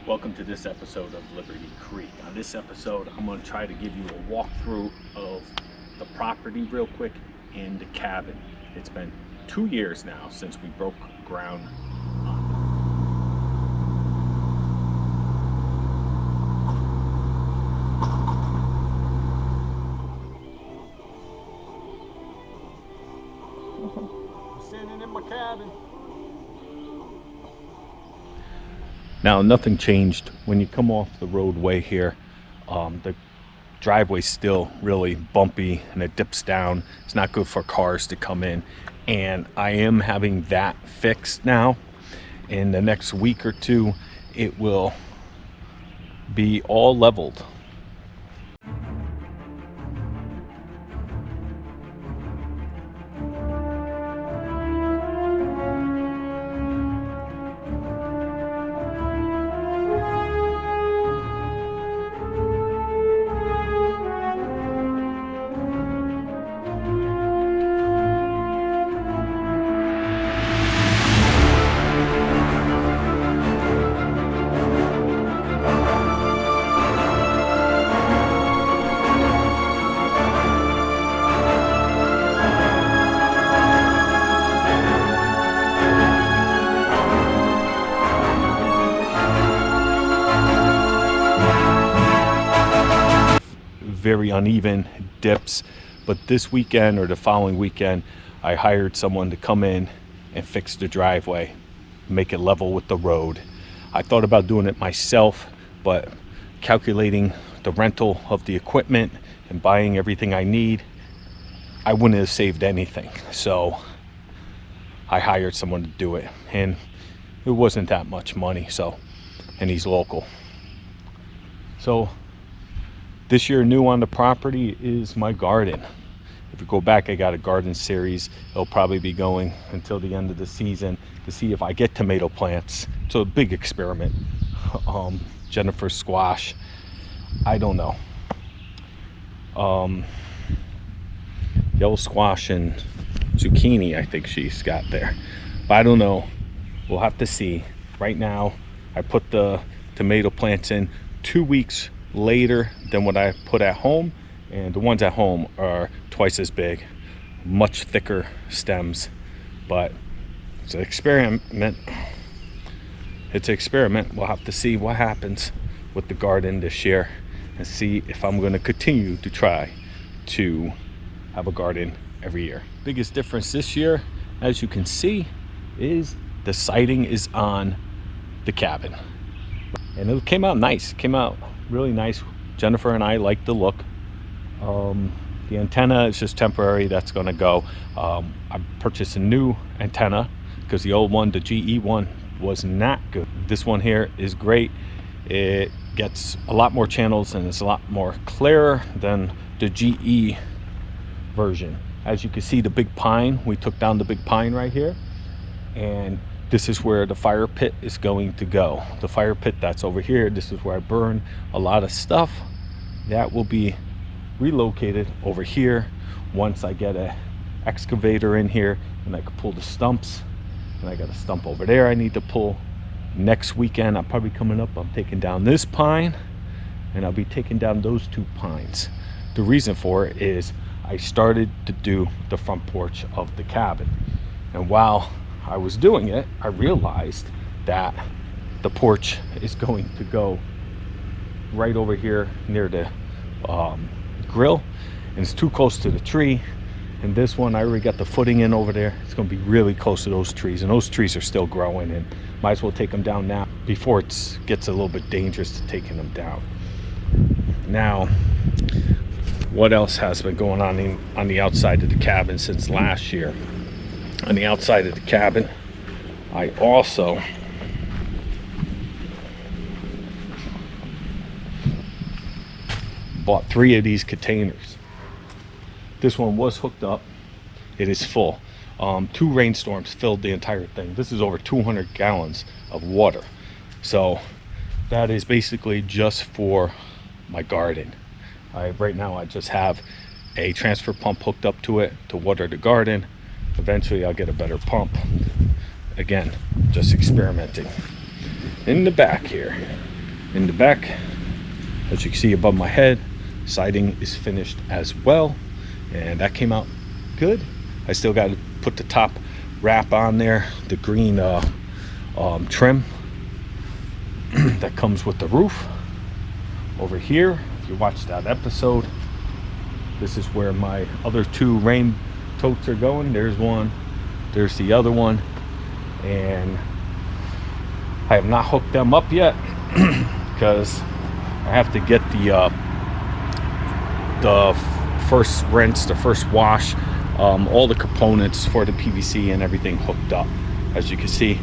Welcome to this episode of Liberty Creek. On this episode, I'm going to try to give you a walkthrough of the property real quick and the cabin. It's been 2 years now since we broke ground on it. I'm standing in my cabin. Now, nothing changed when you come off the roadway here. The driveway's still really bumpy and it dips down. It's not good for cars to come in, and I am having that fixed now. In the next week or two, it will be all leveled. Very uneven dips, but this weekend or the following weekend I hired someone to come in and fix the driveway, make it level with the road. I thought about doing it myself, but calculating the rental of the equipment and buying everything I need, I wouldn't have saved anything. So I hired someone to do it, and it wasn't that much money, and he's local. So this year, new on the property is my garden. If you go back, I got a garden series. It'll probably be going until the end of the season to see if I get tomato plants. It's a big experiment. Jennifer squash, I don't know. Yellow squash and zucchini, I think she's got there. But I don't know. We'll have to see. Right now, I put the tomato plants in 2 weeks later than what I put at home, and the ones at home are twice as big, much thicker stems. But it's an experiment. We'll have to see what happens with the garden this year and see if I'm going to continue to try to have a garden every year. Biggest difference this year, as you can see, is the siding is on the cabin, and it came out nice. It came out really nice. Jennifer and I like the look. The antenna is just temporary. That's going to go. I purchased a new antenna because the old one, the GE one, was not good. This one here is great. It gets a lot more channels and it's a lot more clearer than the GE version. As you can see, the big pine, we took down the big pine right here, and this is where the fire pit is going to go. The fire pit that's over here, this is where I burn a lot of stuff. That will be relocated over here once I get an excavator in here and I can pull the stumps. And I got a stump over there I need to pull. Next weekend, I'm probably coming up, I'm taking down this pine, and I'll be taking down those 2 pines. The reason for it is I started to do the front porch of the cabin, and while I was doing it, I realized that the porch is going to go right over here near the grill, and it's too close to the tree. And this one, I already got the footing in over there. It's going to be really close to those trees, and those trees are still growing, and might as well take them down now before it gets a little bit dangerous to taking them down. Now, what else has been going on the outside of the cabin since last year? On the outside of the cabin, I also bought 3 of these containers. This one was hooked up. It is full. 2 rainstorms filled the entire thing. This is over 200 gallons of water. So that is basically just for my garden. Right now I just have a transfer pump hooked up to it to water the garden. Eventually I'll get a better pump. Again, just experimenting. In the back here, in the back. As you can see above my head, siding is finished as well, and that came out good. I still got to put the top wrap on there, the green trim that comes with the roof. Over here, if you watched that episode, this is where my other two rain totes are going. There's one, there's the other one, and I have not hooked them up yet because I have to get the first rinse, the first wash, all the components for the PVC and everything hooked up. As you can see,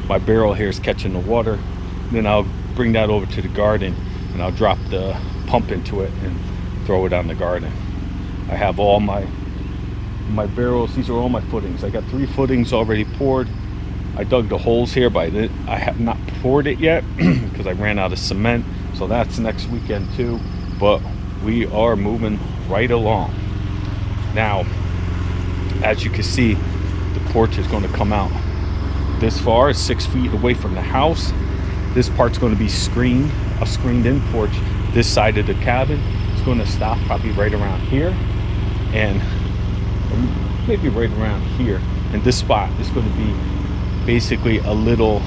my barrel here is catching the water. Then I'll bring that over to the garden and I'll drop the pump into it and throw it on the garden. I have all my barrels. These are all my footings. I got 3 footings already poured. I dug the holes here, but I have not poured it yet because I ran out of cement. So that's next weekend too. But we are moving right along. Now, as you can see, the porch is going to come out this far, 6 feet away from the house. This part's going to be screened, a screened-in porch. This side of the cabin is going to stop probably right around here, and maybe right around here. And this spot is going to be basically a little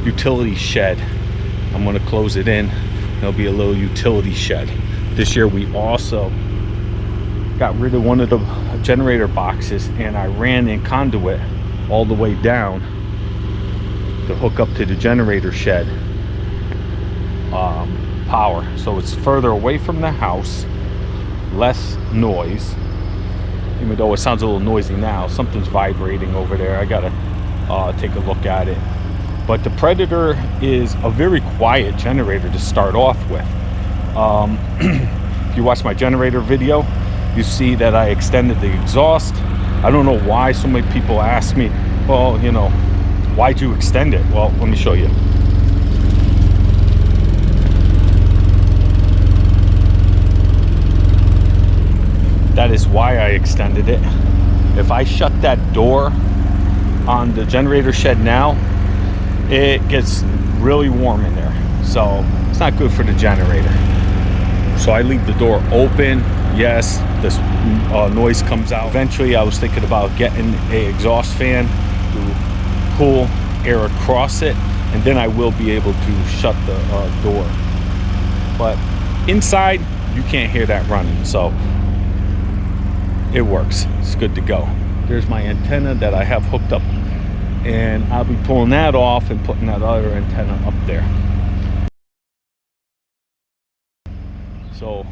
utility shed. I'm going to close it in. There'll be a little utility shed. This year we also got rid of one of the generator boxes, and I ran in conduit all the way down to hook up to the generator shed power. So it's further away from the house, less noise. Even though it sounds a little noisy now, something's vibrating over there. I gotta take a look at it. But the Predator is a very quiet generator to start off with. If you watch my generator video, you see that I extended the exhaust. I don't know why so many people ask me, well, you know, why'd you extend it? Well, let me show you. That is why I extended it. If I shut that door on the generator shed now, it gets really warm in there. So it's not good for the generator. So I leave the door open. Yes, this noise comes out. Eventually I was thinking about getting an exhaust fan to cool air across it, and then I will be able to shut the door. But inside, you can't hear that running, so it works. It's good to go. There's my antenna that I have hooked up, and I'll be pulling that off and putting that other antenna up there. So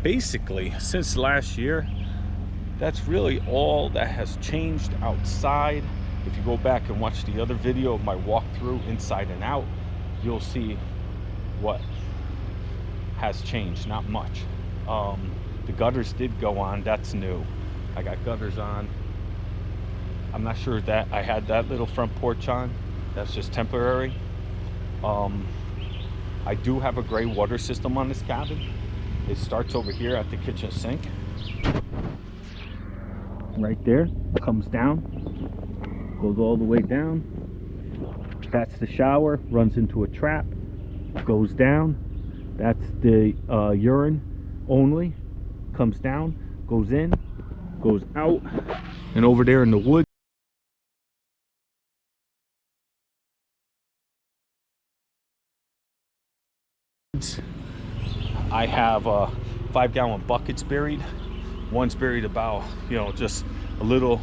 basically, since last year, that's really all that has changed outside. If you go back and watch the other video of my walkthrough inside and out, you'll see what has changed. Not much. The gutters did go on. That's new. I got gutters on. I'm not sure that I had that little front porch on. That's just temporary. I do have a gray water system on this cabin. It starts over here at the kitchen sink. Right there. Comes down. Goes all the way down. That's the shower. Runs into a trap. Goes down. That's the urine only. Comes down. Goes in. Goes out. And over there in the woods, I have 5-gallon buckets buried. One's buried about, you know, just a little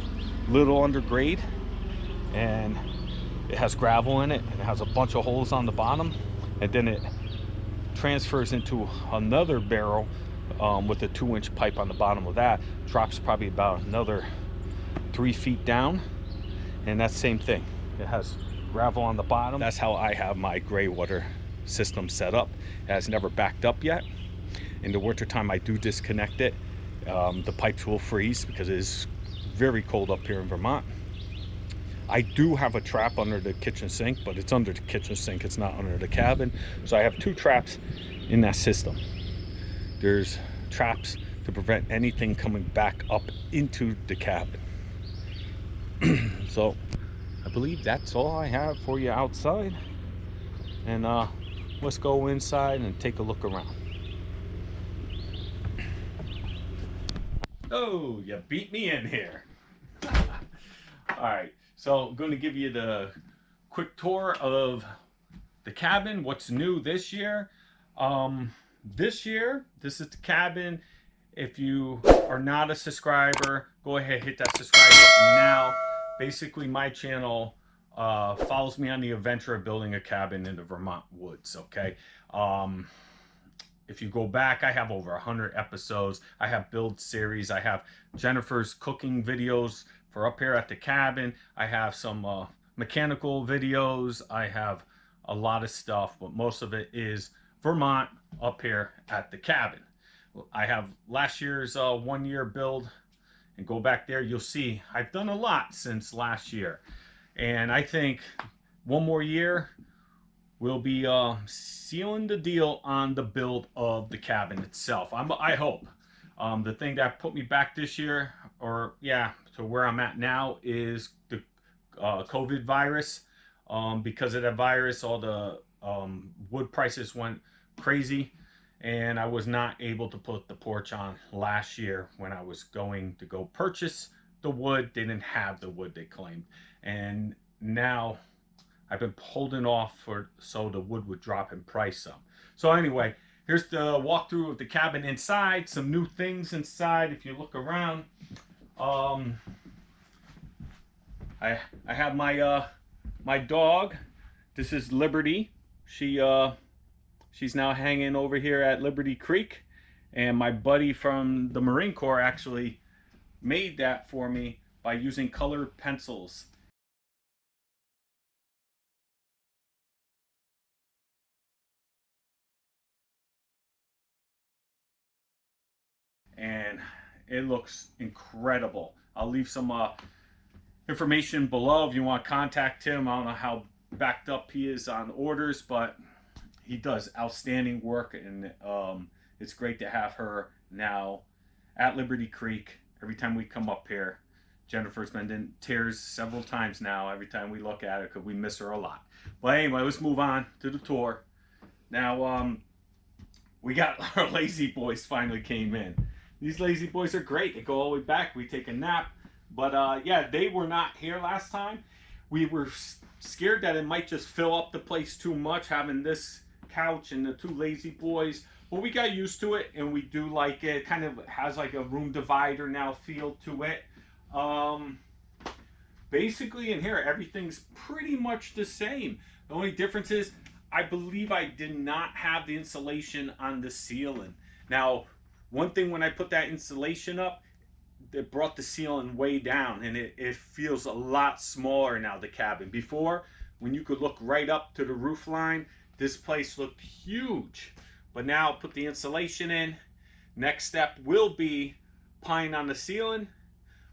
under grade, and it has gravel in it, and it has a bunch of holes on the bottom, and then it transfers into another barrel with a 2-inch pipe on the bottom of that. Drops probably about another 3 feet down, and that's the same thing. It has gravel on the bottom. That's how I have my gray water system set up. It has never backed up yet. In the wintertime, I do disconnect it. The pipes will freeze because it is very cold up here in Vermont. I do have a trap under the kitchen sink, but it's under the kitchen sink. It's not under the cabin. So I have 2 traps in that system. There's traps to prevent anything coming back up into the cabin. So I believe that's all I have for you outside. And let's go inside and take a look around. Oh, you beat me in here. All right, so I'm going to give you the quick tour of the cabin, what's new this year. This year, this is the cabin. If you are not a subscriber, go ahead, hit that subscribe button now. Basically, my channel follows me on the adventure of building a cabin in the Vermont woods, okay? If you go back, I have over 100 episodes. I have build series. I have Jennifer's cooking videos for up here at the cabin. I have some mechanical videos. I have a lot of stuff, but most of it is Vermont up here at the cabin. I have last year's 1 year build, and go back there, you'll see I've done a lot since last year. And I think one more year, we'll be sealing the deal on the build of the cabin itself. I hope. The thing that put me back this year, or yeah, to where I'm at now, is the COVID virus. Because of that virus, all the wood prices went crazy, and I was not able to put the porch on last year when I was going to go purchase the wood. They didn't have the wood they claimed, and now I've been holding off so the wood would drop in price some. So anyway, here's the walkthrough of the cabin inside. Some new things inside. If you look around, I have my dog. This is Liberty. She's now hanging over here at Liberty Creek, and my buddy from the Marine Corps actually made that for me by using colored pencils. And it looks incredible. I'll leave some information below if you want to contact him. I don't know how backed up he is on orders, but he does outstanding work, and it's great to have her now at Liberty Creek. Every time we come up here, Jennifer's been in tears several times now every time we look at her because we miss her a lot. But anyway, let's move on to the tour. Now, we got our lazy boys finally came in. These lazy boys are great. They go all the way back. We take a nap. But yeah, they were not here last time. We were scared that it might just fill up the place too much, having this couch and the two lazy boys. But we got used to it, and we do like it. It kind of has like a room divider now feel to it. Basically in here, everything's pretty much the same. The only difference is I believe I did not have the insulation on the ceiling. Now, one thing when I put that insulation up, it brought the ceiling way down, and it feels a lot smaller now, the cabin. Before, when you could look right up to the roof line, this place looked huge. But now put the insulation in. Next step will be pine on the ceiling.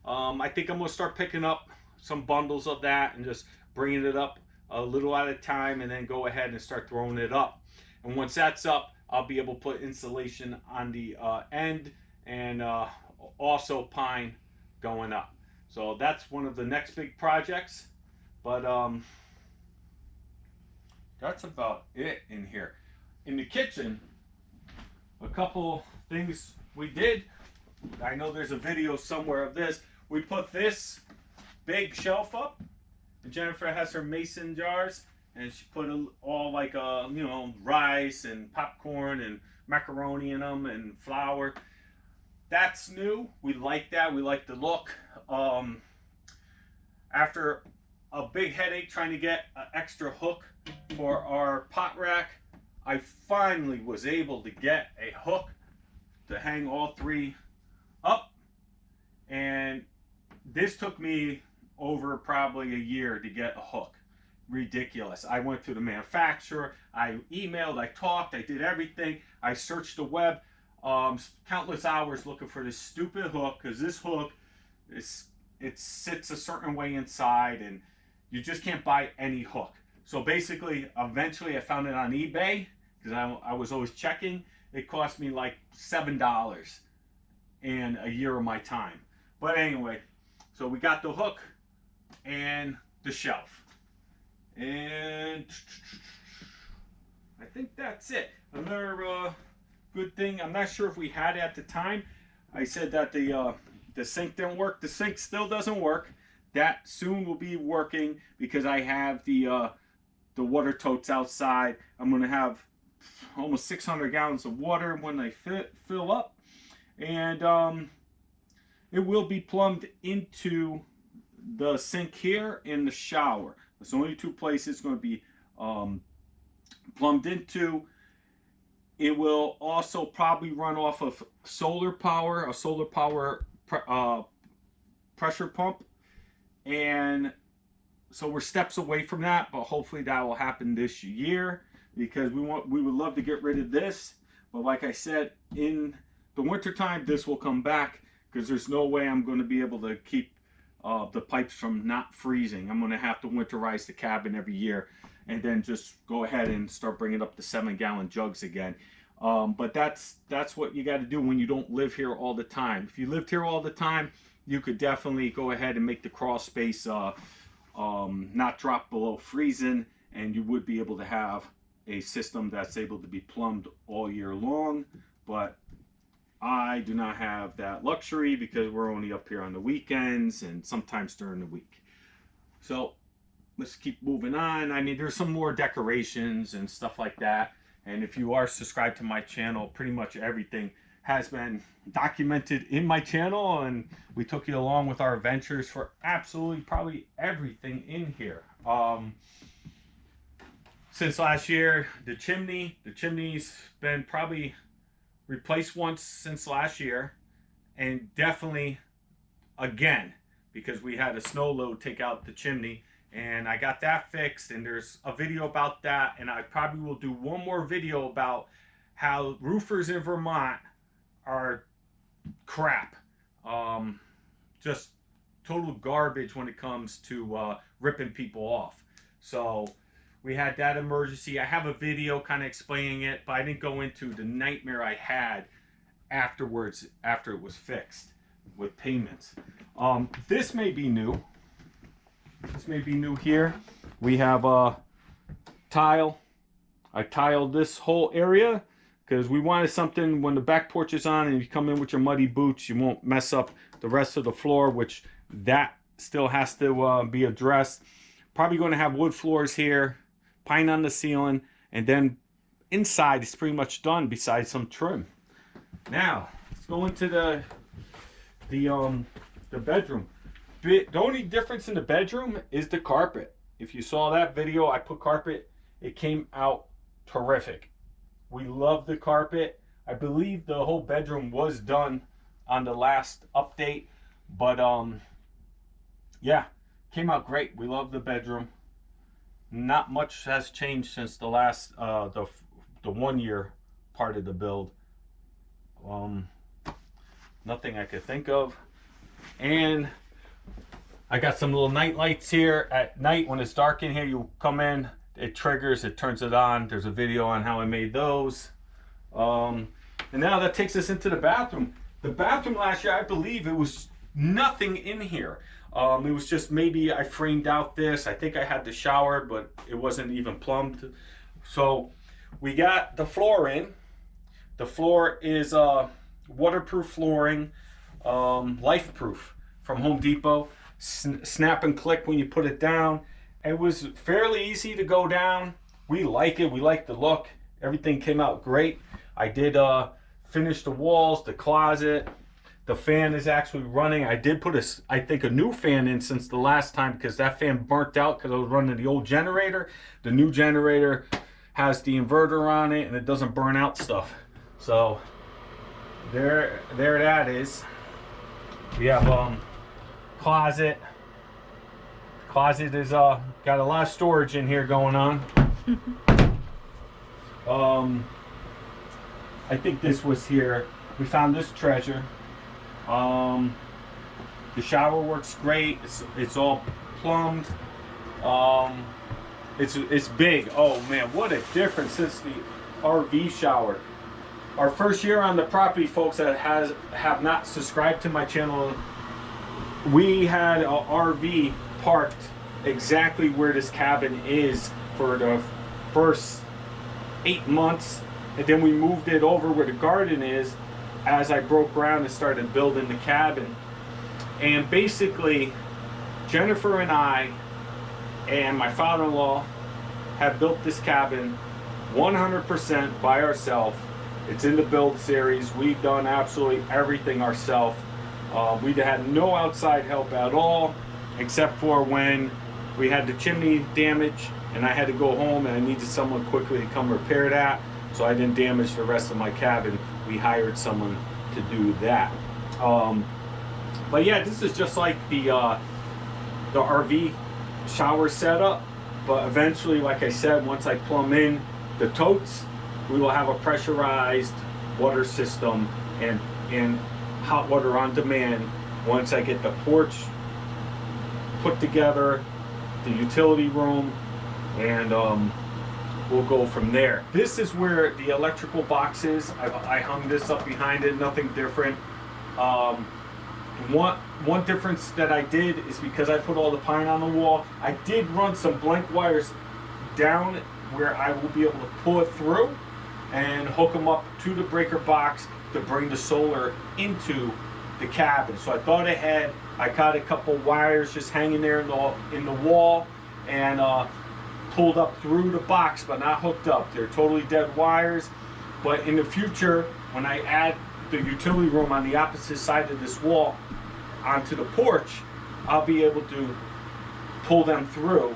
I think I'm gonna start picking up some bundles of that and just bringing it up a little at a time, and then go ahead and start throwing it up. And once that's up, I'll be able to put insulation on the end, and also pine going up. So that's one of the next big projects. But that's about it in here. In the kitchen, a couple things we did. I know there's a video somewhere of this. We put this big shelf up, and Jennifer has her mason jars, and she put all like you know, rice and popcorn and macaroni in them and flour. That's new. We like that. We like the look. After a big headache trying to get an extra hook for our pot rack, I finally was able to get a hook to hang all three up, and this took me over probably a year to get a hook. Ridiculous. I went to the manufacturer, I emailed, I talked, I did everything. I searched the web, countless hours looking for this stupid hook, because this hook it sits a certain way inside, and you just can't buy any hook. So basically, eventually I found it on eBay, because I was always checking. It cost me like $7 and a year of my time. But anyway, so we got the hook and the shelf. And I think that's it. Another good thing, I'm not sure if we had it at the time. I said that the sink didn't work. The sink still doesn't work. That soon will be working because I have the water totes outside. I'm going to have almost 600 gallons of water when they fill up. And it will be plumbed into the sink here and the shower. It's only two places it's going to be plumbed into. It will also probably run off of solar power, a solar power pressure pump. And so we're steps away from that, but hopefully that will happen this year because we would love to get rid of this. But like I said, in the wintertime, this will come back because there's no way I'm going to be able to keep the pipes from not freezing. I'm going to have to winterize the cabin every year and then just go ahead and start bringing up the 7-gallon jugs again. But that's what you got to do when you don't live here all the time. If you lived here all the time, you could definitely go ahead and make the crawl space not drop below freezing, and you would be able to have a system that's able to be plumbed all year long. But I do not have that luxury because we're only up here on the weekends and sometimes during the week. So let's keep moving on. I mean, there's some more decorations and stuff like that. And if you are subscribed to my channel, pretty much everything has been documented in my channel, and we took you along with our adventures for absolutely probably everything in here. Since last year, the chimney's been probably replaced once since last year, and definitely again because we had a snow load take out the chimney, and I got that fixed, and there's a video about that, and I probably will do one more video about how roofers in Vermont are crap. Just total garbage when it comes to ripping people off. So we had that emergency. I have a video kind of explaining it, but I didn't go into the nightmare I had afterwards after it was fixed with payments. This may be new. This may be new here. We have a tile. I tiled this whole area because we wanted something when the back porch is on and you come in with your muddy boots, you won't mess up the rest of the floor, which that still has to be addressed. Probably going to have wood floors here, pine on the ceiling, and then inside it's pretty much done besides some trim. Now, let's go into the bedroom. The only difference in the bedroom is the carpet. If you saw that video, I put carpet. It came out terrific. We love the carpet. I believe the whole bedroom was done on the last update, but yeah, came out great. We love the bedroom. Not much has changed since the last the 1 year part of the build. Nothing I could think of. And I got some little night lights here. At night when it's dark in here, you come in, it triggers, it turns it on. There's a video on how I made those. And now that takes us into the bathroom. The bathroom last year, I believe it was nothing in here. It was just maybe I framed out this. I think I had the shower, but it wasn't even plumbed. So we got the floor in. The floor is waterproof flooring, life-proof from Home Depot. Snap and click when you put it down. It was fairly easy to go down. We like it. We like the look. Everything came out great. I did finish the walls, the closet. The fan is actually running. I did put I think a new fan in since the last time because that fan burnt out because I was running the old generator. The new generator has the inverter on it and it doesn't burn out stuff. So there that is. We have closet. Closet is got a lot of storage in here going on. I think this was here. We found this treasure. The shower works great. It's all plumbed. It's big. Oh man, what a difference since the RV shower. Our first year on the property, folks that have not subscribed to my channel, we had an RV parked exactly where this cabin is for the first 8 months, and then we moved it over where the garden is as I broke ground and started building the cabin. And basically, Jennifer and I and my father-in-law have built this cabin 100% by ourselves. It's in the build series. We've done absolutely everything ourselves. We had no outside help at all, except for when we had the chimney damage and I had to go home and I needed someone quickly to come repair that, so I didn't damage the rest of my cabin. We hired someone to do that. But yeah, this is just like the RV shower setup, but eventually, like I said, once I plumb in the totes, we will have a pressurized water system and hot water on demand once I get the porch put together, the utility room, and we'll go from there. This is where the electrical box is. I hung this up behind it, nothing different. One difference that I did is because I put all the pine on the wall, I did run some blank wires down where I will be able to pull it through and hook them up to the breaker box to bring the solar into the cabin. So I thought ahead. I caught a couple wires just hanging there in the wall and pulled up through the box, but not hooked up. They're totally dead wires. But in the future, when I add the utility room on the opposite side of this wall onto the porch, I'll be able to pull them through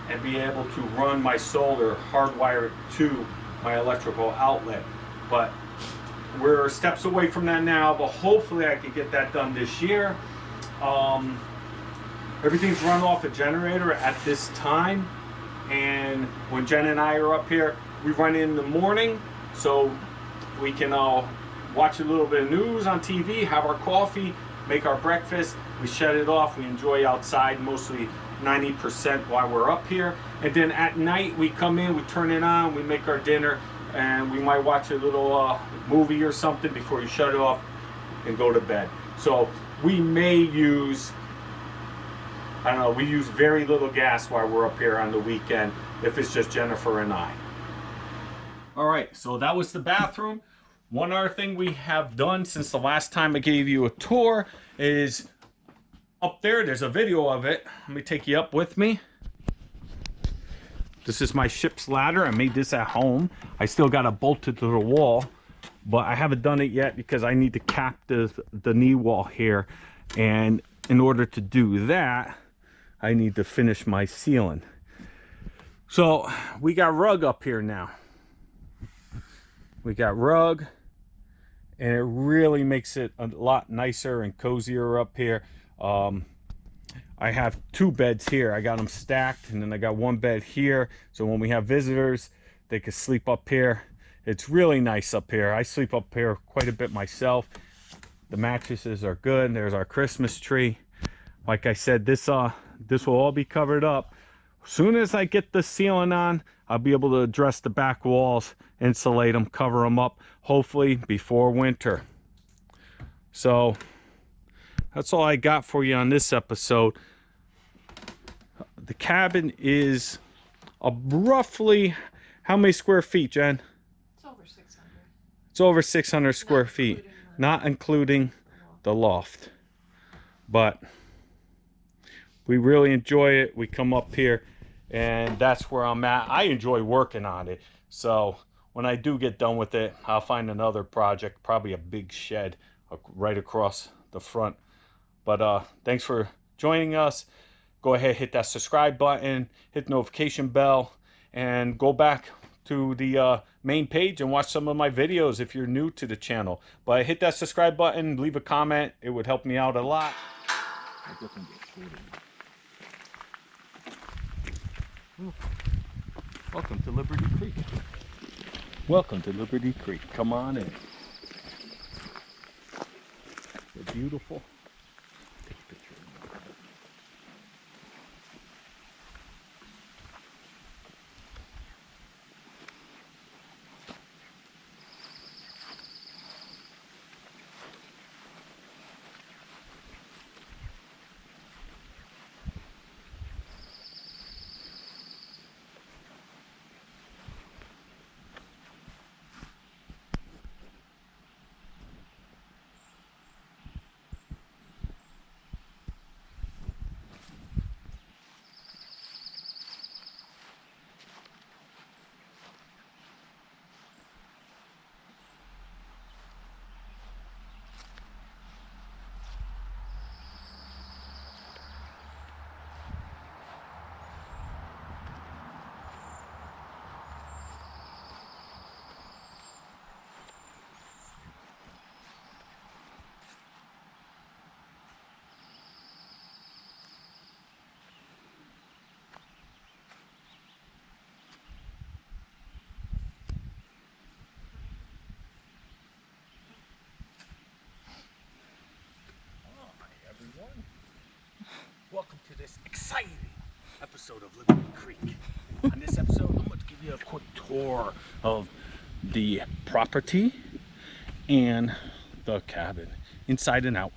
and be able to run my solar hardwired to my electrical outlet. But we're steps away from that now, but hopefully I can get that done this year. Everything's run off a generator at this time, and when Jen and I are up here, we run in the morning so we can watch a little bit of news on TV, have our coffee, make our breakfast. We shut it off. We enjoy outside mostly 90% while we're up here, and then at night we come in, we turn it on, we make our dinner, and we might watch a little movie or something before you shut it off and go to bed. So we may use, I don't know, we use very little gas while we're up here on the weekend if it's just Jennifer and I. All right, so that was the bathroom. One other thing we have done since the last time I gave you a tour is up there, there's a video of it. Let me take you up with me. This is my ship's ladder. I made this at home. I still got it bolted to the wall, but I haven't done it yet because I need to cap the knee wall here. And in order to do that, I need to finish my ceiling. So we got rug up here now. We got rug, and it really makes it a lot nicer and cozier up here. I have two beds here. I got them stacked, and then I got one bed here. So when we have visitors, they can sleep up here. It's really nice up here. I sleep up here quite a bit myself. The mattresses are good. There's our Christmas tree. Like I said, this will all be covered up. As soon as I get the ceiling on, I'll be able to address the back walls, insulate them, cover them up, hopefully before winter. So that's all I got for you on this episode. The cabin is roughly, how many square feet, Jen? It's over 600. It's over 600 square feet, not including the loft. But we really enjoy it. We come up here, and that's where I'm at. I enjoy working on it. So when I do get done with it, I'll find another project, probably a big shed right across the front. But thanks for joining us. Go ahead, hit that subscribe button, hit the notification bell, and go back to the main page and watch some of my videos if you're new to the channel. But hit that subscribe button, leave a comment. It would help me out a lot. Welcome to Liberty Creek. Welcome to Liberty Creek. Come on in. They're beautiful. Take a picture. episode of Living the Creek. On this episode, I'm going to give you a quick tour of the property and the cabin, inside and out.